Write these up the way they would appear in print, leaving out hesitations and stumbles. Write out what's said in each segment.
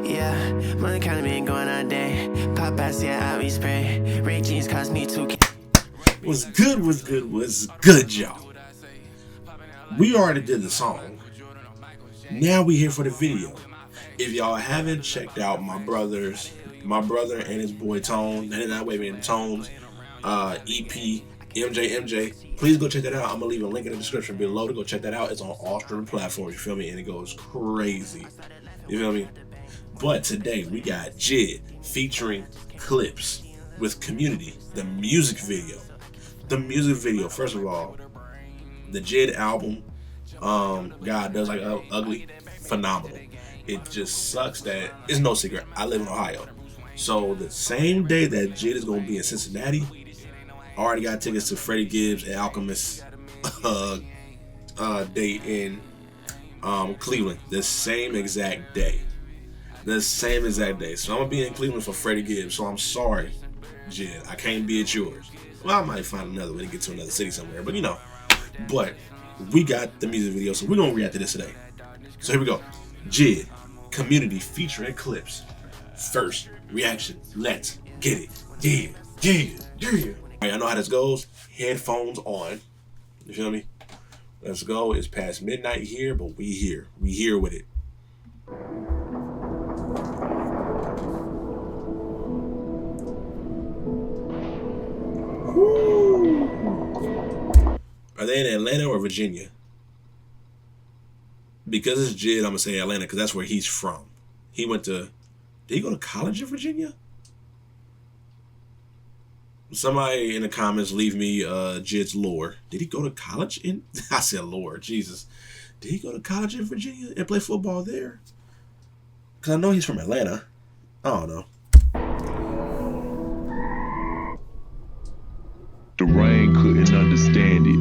Yeah, money kinda been going all day. Pop ass, yeah, I be spray. Ray jeans cost me 2K. What's good, y'all? We already did the song. Now we here for the video. If y'all haven't checked out my brother and his boy Tone, 99 WAVY and Tone's EP MJ, please go check that out. I'm gonna leave a link in the description below to go check that out. It's on all streaming platforms, you feel me? And it goes crazy. You feel me? But today we got JID featuring Clipse with Community, the music video. The music video, first of all, the JID album, God Does Like Ugly, phenomenal. It just sucks that it's no secret, I live in Ohio. So the same day that JID is gonna be in Cincinnati, I already got tickets to Freddie Gibbs and Alchemist date in Cleveland. The same exact day. So I'm gonna be in Cleveland for Freddie Gibbs. So I'm sorry, JID, I can't be at yours. Well, I might find another way to get to another city somewhere, but you know. But we got the music video, so we're gonna react to this today. So here we go. JID, Community featuring Clipse. First reaction. Let's get it. Yeah. Alright, I know how this goes. Headphones on. You feel me? Let's go. It's past midnight here, but we here. We here with it. Woo. Are they in Atlanta or Virginia? Because it's JID, I'm gonna say Atlanta because that's where he's from. Did he go to college in Virginia? Somebody in the comments leave me JID's lore. Did he go to college in? I said lore, Jesus. Did he go to college in Virginia and play football there? Because I know he's from Atlanta. I don't know. The rain couldn't understand it.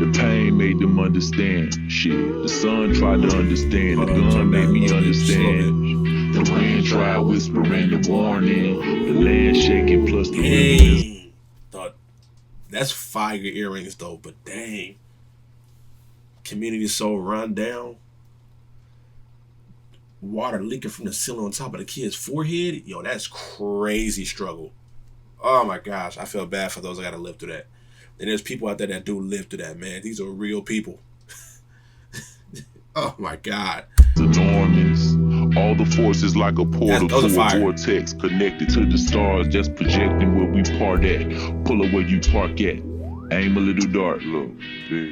The pain made them understand shit. The sun tried to understand. The gun made me understand. The wind tried whispering the warning. The land shaking plus the wind. That's fire earrings though, but dang. Community so run down. Water leaking from the ceiling on top of the kid's forehead. Yo, that's crazy struggle. Oh my gosh, I feel bad for those that gotta live through that. And there's people out there that do live through that, man. These are real people. Oh my God. It's enormous. All the forces like a portal to a vortex connected to the stars, just projecting where we part at. Pull up where you park at. Aim a little dark, look.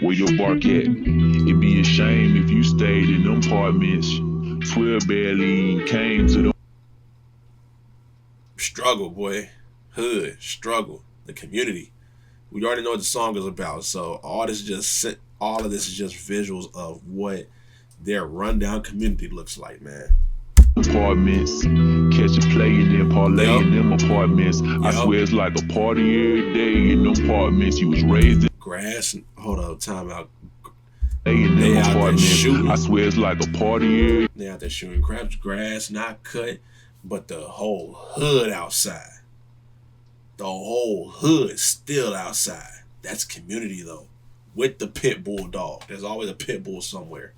Where your bark at. It'd be a shame if you stayed in them apartments. 12 barely came to them. Struggle, boy. Hood, struggle, the community. We already know what the song is about, so all of this is just visuals of what their rundown community looks like, man. Apartments, catch a play and then parlay in them apartments. I swear it's like a party every day in them apartments. You was raised in grass. Hold up, time out. They out there shooting. I swear it's like a party every. They out there shooting craps, grass not cut, but the whole hood outside. The whole hood still outside. That's community though. With the pit bull dog. There's always a pit bull somewhere.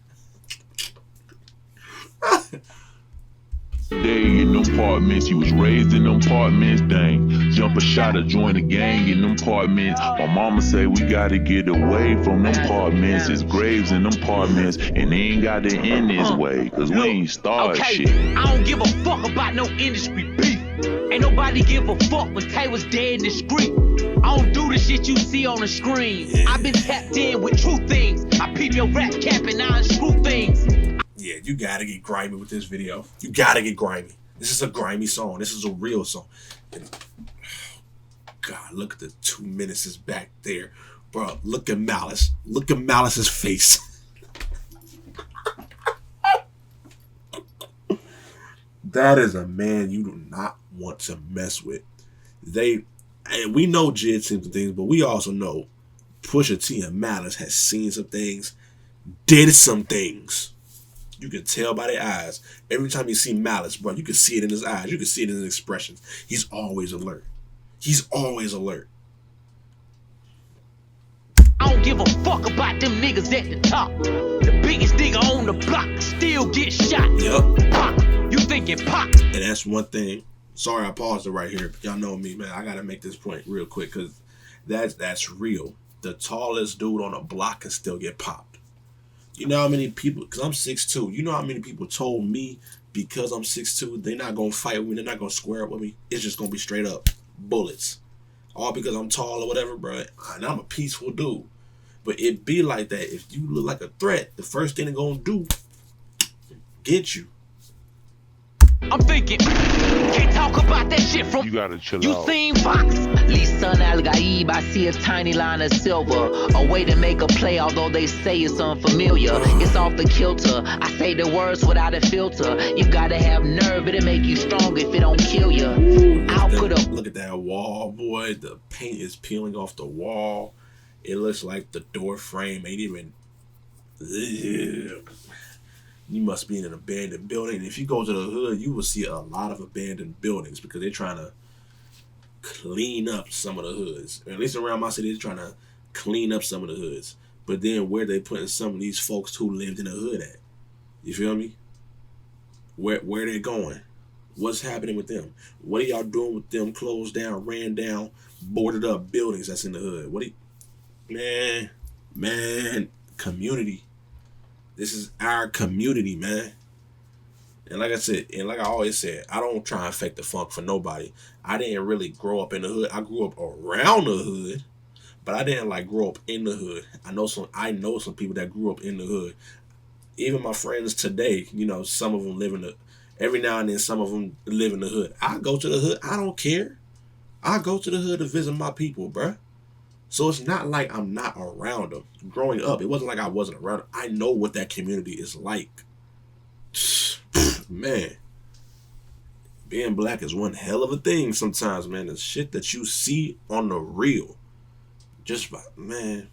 Day in them apartments, you was raised in them apartments, dang. Jump a shot or join a gang in them apartments. My mama say we gotta get away from them apartments. It's graves in them apartments, and they ain't got to end this way, cause we ain't start shit. I don't give a fuck about no industry beef. Ain't nobody give a fuck when Tay was dead in the street. I don't do the shit you see on the screen. I've been tapped in with true things. I peep your rap cap and I unscrew things. Yeah, you gotta get grimy with this video. You gotta get grimy. This is a grimy song. This is a real song. And, God, look at the 2 minutes is back there. Bro, look at Malice. Look at Malice's face. That is a man you do not want to mess with. And we know JID seen some things, but we also know Pusha T and Malice has seen some things, did some things. You can tell by their eyes. Every time you see Malice, bro, you can see it in his eyes. You can see it in his expressions. He's always alert. He's always alert. I don't give a fuck about them niggas at the top. The biggest nigga on the block still get shot. Yep. You think thinking pop. And that's one thing. Sorry, I paused it right here. Y'all know me, man. I gotta make this point real quick because that's real. The tallest dude on the block can still get popped. You know how many people? Because I'm 6'2". You know how many people told me because I'm 6'2", they're not gonna fight with me. They're not gonna square up with me. It's just gonna be straight up bullets. All because I'm tall or whatever, bro. And I'm a peaceful dude. But it be like that. If you look like a threat, the first thing they're gonna do, get you. I'm thinking, can't talk about that shit from. You gotta chill You out. seen Fox? Lisan Al-Gaib, I see a tiny line of silver. A way to make a play, although they say it's unfamiliar. It's off the kilter. I say the words without a filter. You gotta have nerve, it'll make you strong if it don't kill you. I'll put a. Look at that wall, boy. The paint is peeling off the wall. It looks like the door frame ain't even. Ugh. You must be in an abandoned building. If you go to the hood, you will see a lot of abandoned buildings because they're trying to clean up some of the hoods. Or at least around my city, they're trying to clean up some of the hoods. But then where they putting some of these folks who lived in the hood at? You feel me? Where they going? What's happening with them? What are y'all doing with them closed down, ran down, boarded up buildings that's in the hood? Man, community. This is our community, man. And like I said, and like I always said, I don't try and fake the funk for nobody. I didn't really grow up in the hood. I grew up around the hood, but I didn't like grow up in the hood. I know some people that grew up in the hood. Even my friends today, you know, some of them live in the. Every now and then, some of them live in the hood. I go to the hood. I don't care. I go to the hood to visit my people, bruh. So it's not like I'm not around them. Growing up, it wasn't like I wasn't around them. I know what that community is like. Man, being black is one hell of a thing sometimes, man. The shit that you see on the real. Just, man.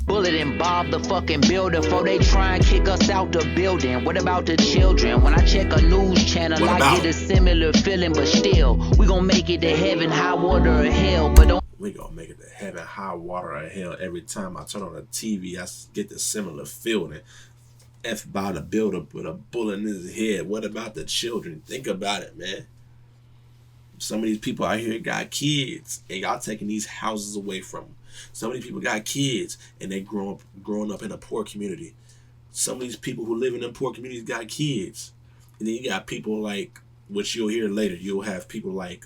Bullet and Bob the fucking builder before they try and kick us out the building. What about the children? When I check a news channel, I get a similar feeling, but still, we gon' make it to heaven, high water or hell, but don't. We gonna make it to heaven, high water or hell. Every time I turn on the TV, I get the similar feeling. F by the builder with a bullet in his head. What about the children? Think about it, man. Some of these people out here got kids, and y'all taking these houses away from them. Some of these people got kids, and they growing up in a poor community. Some of these people who live in them poor communities got kids. And then you got people like, which you'll hear later, you'll have people like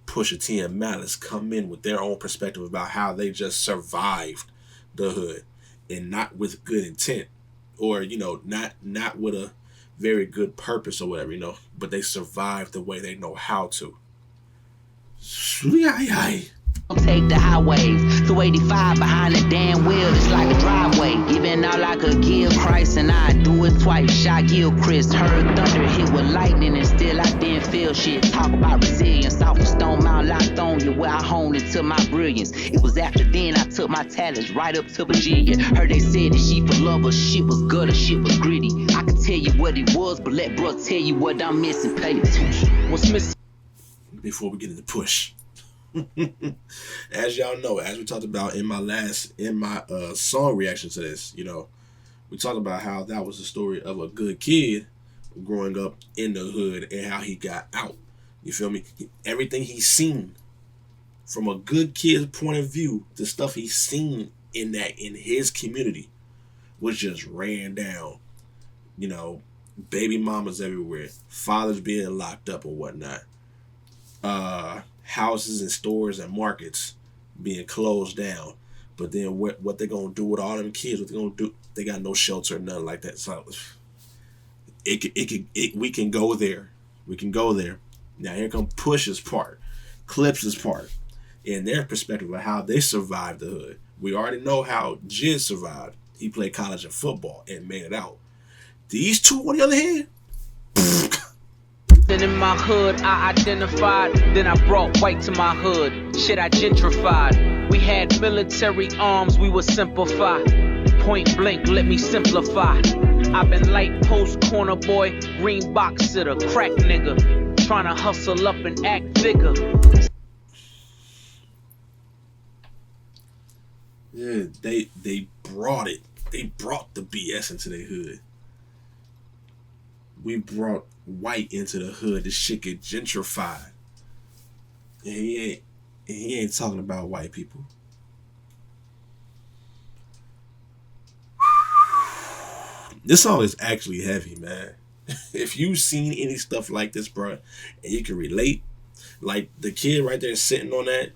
Pusha T and Malice come in with their own perspective about how they just survived the hood, and not with good intent, or, you know, not with a very good purpose or whatever, you know, but they survived the way they know how to. Take the highways, 285 behind the damn wheel, it's like a driveway. Giving out like a give Christ, and I do it twice. Shot Gilchrist, heard thunder hit with lightning, and still I didn't feel shit. Talk about resilience, off of Stone Mount locked on you, where I honed into my brilliance. It was after then I took my talents right up to Virginia. Heard they said that she for lovers, shit was gutter, shit was gritty. I can tell you what it was, but let bro tell you what I'm missing. Pay attention. What's missing? Before we get into push. As y'all know, as we talked about in my song reaction to this, you know, we talked about how that was the story of a good kid growing up in the hood and how he got out. You feel me? Everything he's seen from a good kid's point of view, the stuff he's seen in his community was just ran down. You know, baby mamas everywhere, fathers being locked up or whatnot. Houses and stores and markets being closed down. But then what they gonna do with all them kids? What they gonna do? They got no shelter or nothing like that. So we can go there. We can go there. Now here come Push's part, Clipse's part, in their perspective of how they survived the hood. We already know how JID survived. He played college and football and made it out. These two, on the other hand, Then in my hood, I identified. Then I brought white to my hood. Shit, I gentrified. We had military arms, we would simplify. Point blank, let me simplify. I've been light post, corner boy, green box sitter, crack nigga. Trying to hustle up and act bigger. yeah, they brought it. They brought the BS into their hood. white into the hood, this shit get gentrified. And he ain't talking about white people. This song is actually heavy, man. If you've seen any stuff like this, bro, and you can relate, like the kid right there sitting on the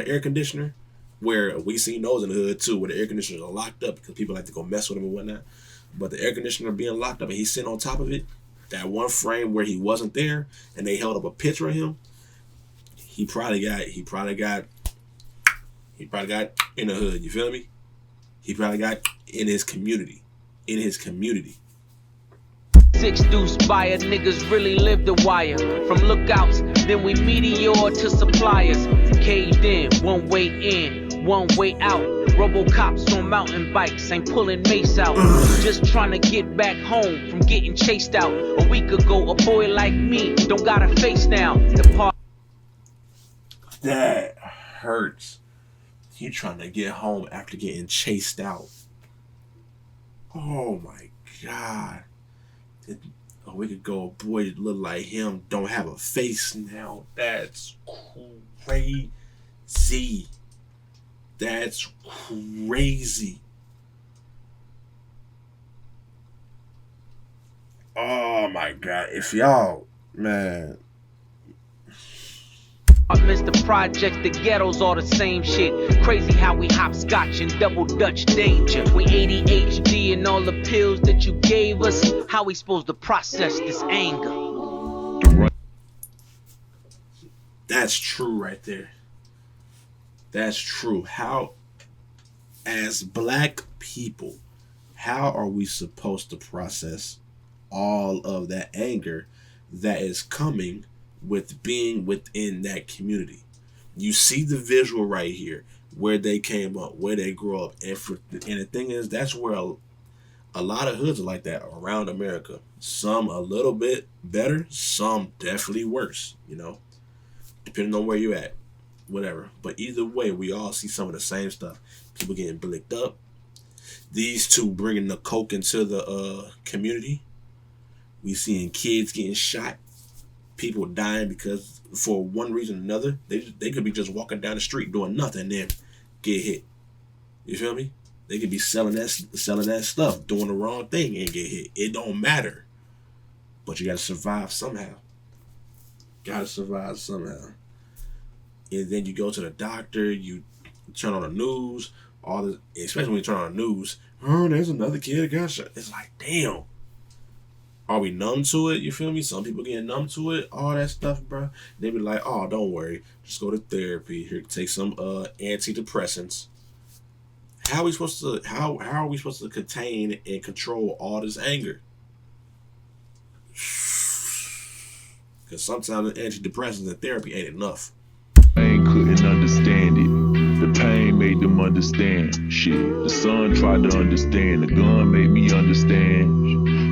air conditioner, where we seen those in the hood too, where the air conditioners are locked up because people like to go mess with them and whatnot. But the air conditioner being locked up and he's sitting on top of it, that one frame where he wasn't there and they held up a picture of him, he probably got in the hood, you feel me? He probably got in his community. Six deuce buyer, niggas really live the wire. From lookouts, then we meteor to suppliers. Caved in, one way in, one way out. Robocops on mountain bikes, ain't pulling mace out. Just trying to get back home from getting chased out. A week ago, a boy like me don't got a face now. That hurts. You trying to get home after getting chased out. Oh my God. A week ago, a boy that looked like him don't have a face now. That's crazy. That's crazy. Oh my God. If y'all, man. Mr. Projects, the ghettos, all the same shit. Crazy how we hopscotch and double dutch danger. We ADHD and all the pills that you gave us. How we supposed to process this anger? That's true right there. That's true. How, as black people, how are we supposed to process all of that anger that is coming with being within that community? You see the visual right here, where they came up, where they grew up, and the thing is, that's where a lot of hoods are like that around America. Some a little bit better, some definitely worse, you know, depending on where you're at, whatever. But either way, we all see some of the same stuff. People getting blicked up. These two bringing the coke into the community. We seeing kids getting shot. People dying because for one reason or another, they could be just walking down the street doing nothing and then get hit. You feel me? They could be selling that stuff, doing the wrong thing and get hit. It don't matter. But you gotta survive somehow. And then you go to the doctor, you turn on the news, especially when you turn on the news, oh, there's another kid that got shot. It's like, damn. Are we numb to it? You feel me? Some people getting numb to it, all that stuff, bro. They be like, oh, don't worry. Just go to therapy. Here, take some antidepressants. How are we supposed to contain and control all this anger? Because sometimes antidepressants and therapy ain't enough. Pain couldn't understand it. The pain made them understand shit. The sun tried to understand. The gun made me understand.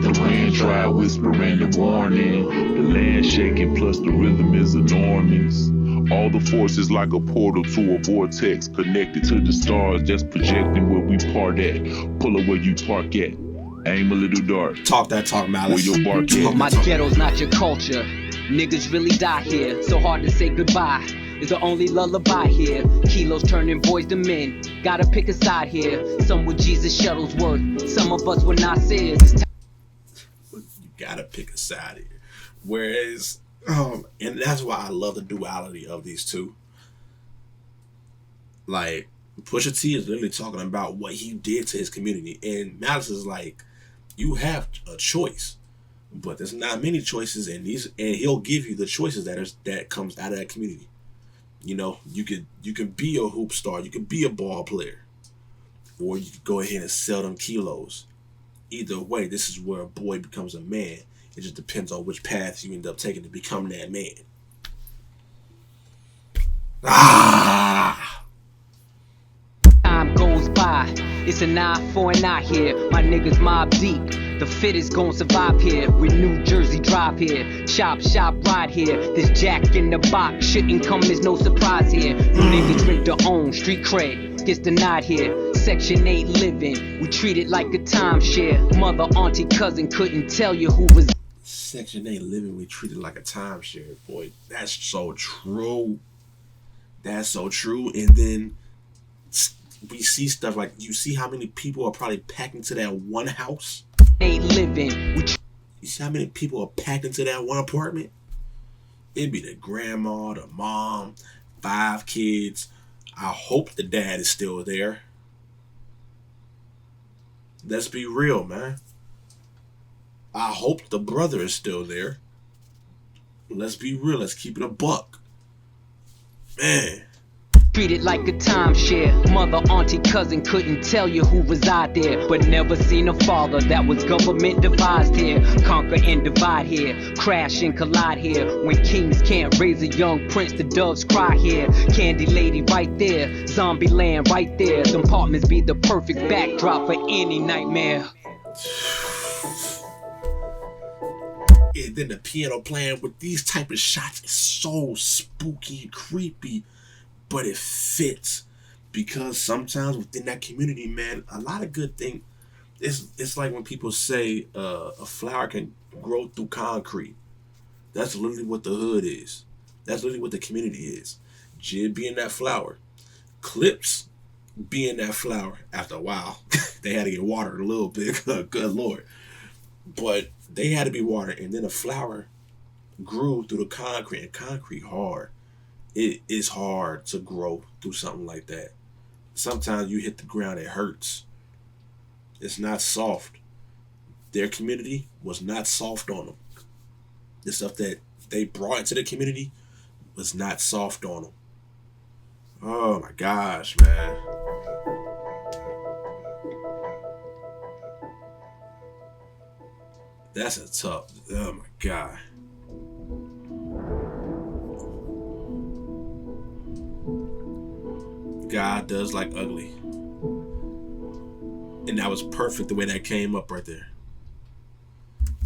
The rain tried whispering the warning. The land shaking plus the rhythm is enormous. All the forces like a portal to a vortex connected to the stars, just projecting where we part at. Pull up where you park at. Aim a little dark. Talk that talk, Malice. Where your bark at. My ghetto's not your culture. Niggas really die here. So hard to say goodbye. Is the only lullaby here. Kilos turning boys to men. Gotta pick a side here. Some with Jesus Shuttlesworth. Some of us were Nasir's. You gotta pick a side here. Whereas, and that's why I love the duality of these two. Like, Pusha T is literally talking about what he did to his community. And Malice is like, you have a choice. But there's not many choices, and he'll give you the choices that comes out of that community. You know, you can be a hoop star, you can be a ball player, or you can go ahead and sell them kilos. Either way, this is where a boy becomes a man. It just depends on which path you end up taking to become that man. Time goes by, it's an eye for an eye here. My niggas mob deep. The fittest gon' survive here. We New Jersey drive here. Chop, shop, ride here. This jack in the box shouldn't come as no surprise here. You niggas drink their own street cred. Gets denied here. Section 8 living. We treat it like a timeshare. Mother, auntie, cousin couldn't tell you who was. Section 8 living, we treated like a timeshare. Boy, that's so true. That's so true. And then we see stuff like, you see how many people are probably packed into that one house? Ain't living. You see how many people are packed into that one apartment? It'd be the grandma, the mom, 5 kids. I hope the dad is still there. Let's be real, man. I hope the brother is still there. Let's be real. Let's keep it a buck. Man. Treated like a timeshare. Mother, auntie, cousin couldn't tell you who reside there, but never seen a father that was government devised here. Conquer and divide here, crash and collide here. When kings can't raise a young prince, the doves cry here. Candy lady right there, zombie land right there. Them apartments be the perfect backdrop for any nightmare. And then the piano playing with these type of shots is so spooky and creepy. But it fits, because sometimes within that community, man, a lot of good things. It's like when people say a flower can grow through concrete. That's literally what the hood is. That's literally what the community is. JID being that flower. Clipse being that flower. After a while, they had to get watered a little bit. Good Lord. But they had to be watered. And then a flower grew through the concrete. And concrete hard. It is hard to grow through something like that. Sometimes you hit the ground, it hurts. It's not soft. Their community was not soft on them. The stuff that they brought into the community was not soft on them. Oh my gosh, man. That's a tough, oh my God. God does like ugly. And that was perfect the way that came up right there.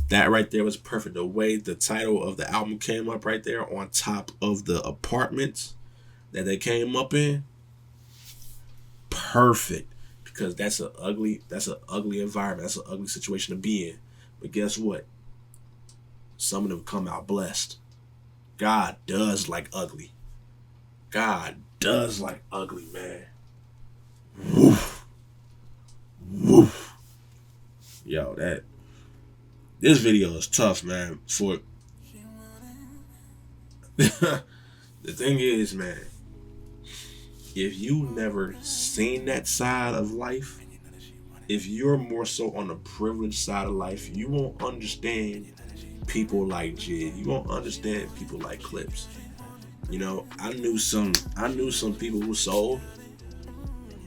That right there was perfect. The way the title of the album came up right there on top of the apartments that they came up in. Perfect. Because that's an ugly environment. That's an ugly situation to be in. But guess what? Some of them come out blessed. God does like ugly. God does like ugly, man. Woof. Woof. Yo, this video is tough, man. For the thing is, man, if you never seen that side of life, if you're more so on the privileged side of life, you won't understand people like JID. You won't understand people like Clipse. You know, I knew some people who sold.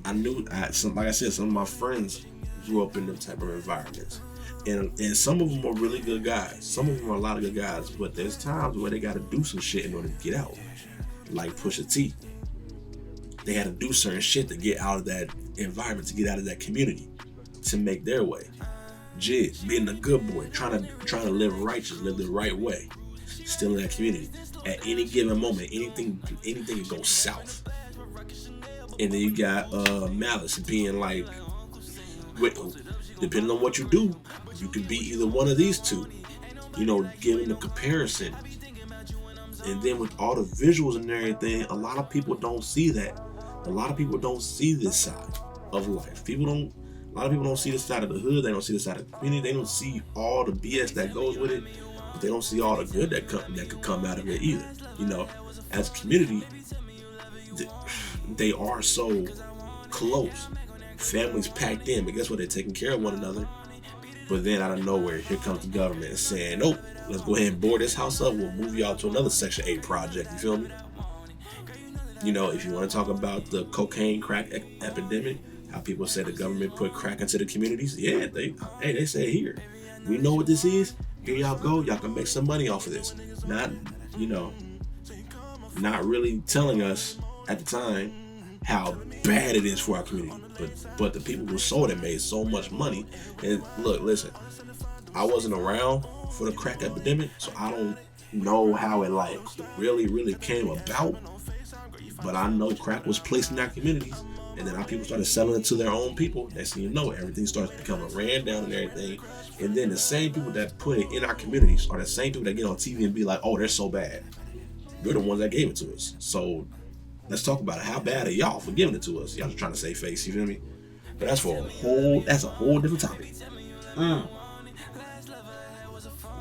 Like I said, some of my friends grew up in them type of environments. And some of them are really good guys. Some of them are a lot of good guys. But there's times where they got to do some shit in order to get out. Like Pusha T. They had to do certain shit to get out of that environment, to get out of that community, to make their way. JID, being a good boy, trying to live righteous, live the right way, still in that community. At any given moment, anything can go south. And then you got Malice being like, depending on what you do, you could be either one of these two. You know, giving the comparison. And then with all the visuals and everything, a lot of people don't see that. A lot of people don't see this side of life. A lot of people don't see this side of the hood. They don't see this side of the community. They don't see all the BS that goes with it. But they don't see all the good that could come out of it either. You know, as a community, they are so close. Families packed in, but guess what? They're taking care of one another. But then out of nowhere, here comes the government saying, nope, let's go ahead and board this house up. We'll move y'all to another Section 8 project. You feel me? You know, if you want to talk about the cocaine crack epidemic, how people say the government put crack into the communities. Yeah, they say, here, we know what this is. Here y'all go. Y'all can make some money off of this. Not really telling us at the time how bad it is for our community. But the people who sold it made so much money. And look, listen, I wasn't around for the crack epidemic, so I don't know how it really came about. But I know crack was placed in our communities. And then our people started selling it to their own people. Next thing you know, everything starts becoming ran down and everything. And then the same people that put it in our communities are the same people that get on TV and be like, oh, they're so bad. You're the ones that gave it to us. So let's talk about it. How bad are y'all for giving it to us? Y'all just trying to save face, you feel me? But that's a whole different topic.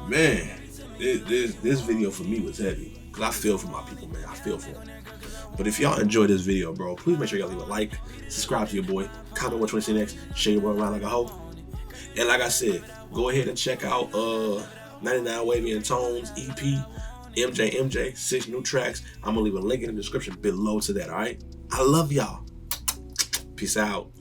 Man, this video for me was heavy. Because I feel for my people, man. I feel for them. But if y'all enjoyed this video, bro, please make sure y'all leave a like, subscribe to your boy, comment what you want to see next, share your boy around like a hoe. And like I said, go ahead and check out 99 Wavy and Tones EP, MJ, 6 new tracks. I'm going to leave a link in the description below to that, all right? I love y'all. Peace out.